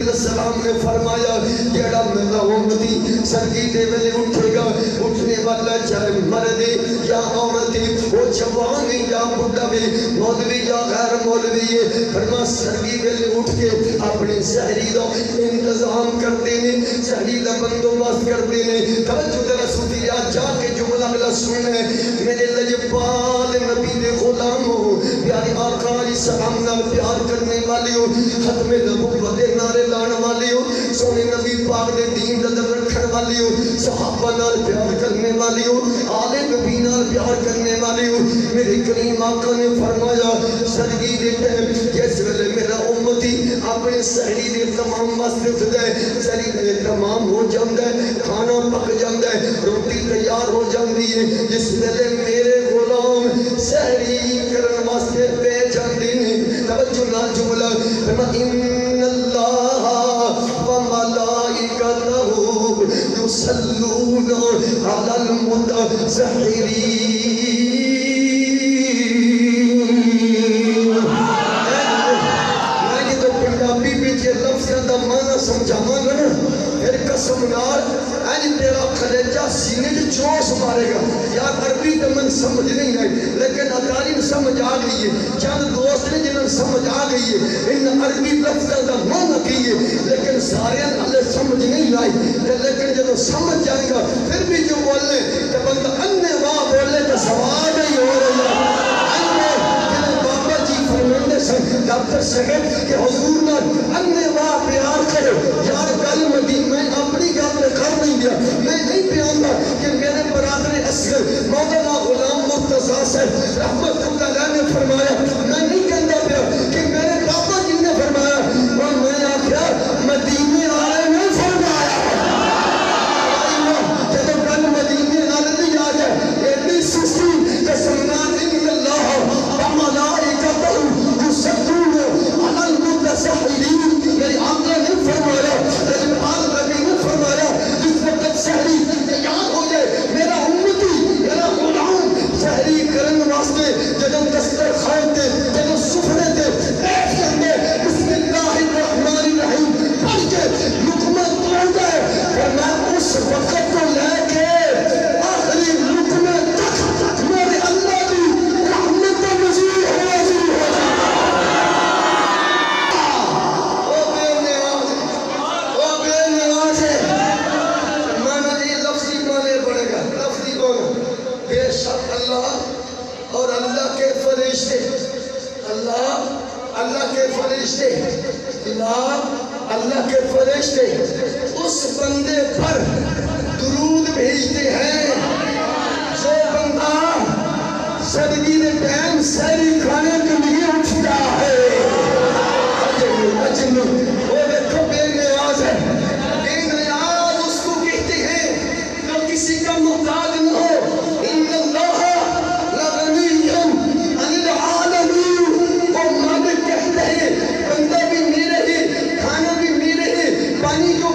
السلام نے فرمایا جیڑا میرا امتی سرگی دے ویلے اٹھے گا، اٹھنے والا چاہے مرد یا عورت وہ جوان یا بڈھا بھی مولوی یا غیر مولوی ہے، فرما سرگی ویلے اٹھ کے اپنی سحری دا انتظام کرتے ہیں، سحری دا بندوبست کرتے ہیں۔ توجہ ذرا صوفیہ جا کے جملہ اگلا سننے میرے لجپال نبی دے غلاموں، پیارے آقا علیہ السلام نال پیار کرنے والیوں، ختم نبوت دے نعرے لانے والیوں، سونے نبی پاک دے دین دا در رکھن والیوں، صحابہ نال پیار کرنے والیوں، آل نبی نال پیار کرنے والیوں، میرے کریم آقا نے فرمایا سرگی دے ٹائم جس ویلے میرا امتی اپنے سحری دے تمام مصرف دے، سحری دے تمام ہو جاندہ ہے، کھانا پک جاندہ ہے، روٹی تیار ہو جاندی ہے، جس ویلے میرے غلام سحری کرن واسطے پہ جاندے ہیں۔ توجہ نال جملہ فرما ان اللہ و ملائکتہ یصلون علی المتسحرین۔ سمجھاواں گا نا پھر قسم نال این تیرا کلیجہ سینے جو جوش مارے گا۔ یا عربی تو من سمجھ نہیں آئی لیکن اتارین سمجھ آ گئی ہے، چند دوست نے جنہوں سمجھ آ گئی ہے، ان عربی لفظہ دا معنی کی ہے لیکن سارے اللہ سمجھ نہیں آئی، لیکن جب سمجھ جائے گا پھر بھی جو بولنے کہ بندہ اننے واہ بولنے تو سوال نہیں ہو رہا ہے۔ بابا جی فرماندے سن ڈاکٹر صاحب کہ حضور نے اننے واہ پیار کرو یار گل مدین میں اپنی گل میں کر نہیں دیا، میں نہیں پیانگا کہ میرے برادر اصغر مولانا غلام مرتضیٰ صاحب رحمت اللہ علیہ نے فرمایا، میں نہیں کہندا پیا کہ میرے بابا جی نے فرمایا، اور میں آکھیا مدینے والے نے فرمایا۔ جب گل مدینے والے دی آ جائے ایڈی سستی کہ سمجھان ان اللہ و ملائکتہ یصلون علی المتسحرین، میری آقا نے فرمایا، رجبال نبی نے فرمایا جس وقت سحری تیار ہو جائے میرا امتی میرا غلام سحری کرن واسطے جدوں دسترخوان تے جدوں سفرے تے بیٹھ جاندے بسم اللہ الرحمن الرحیم پڑھ کے لقمہ توڑتا ہے، فرمایا اس وقت کو لے کے آخری لقمہ تک میرے اللہ کی رحمت نزول ہوا ضرور ہو اور اللہ کے فرشتے، اللہ کے فرشتے، اللہ کے فرشتے اس بندے پر درود بھیجتے ہیں جو بندہ سرگی دے ٹائم سحری کھانے کے لیے اٹھتا ہے۔ وہ دیکھو بے نیاز ہے، بے نیاز اس کو کہتے ہیں جو کسی کا محتاج نہ ہو۔ ان اللہ بندہ بھی میرے ہے، کھانا بھی میرے ہے، پانی جو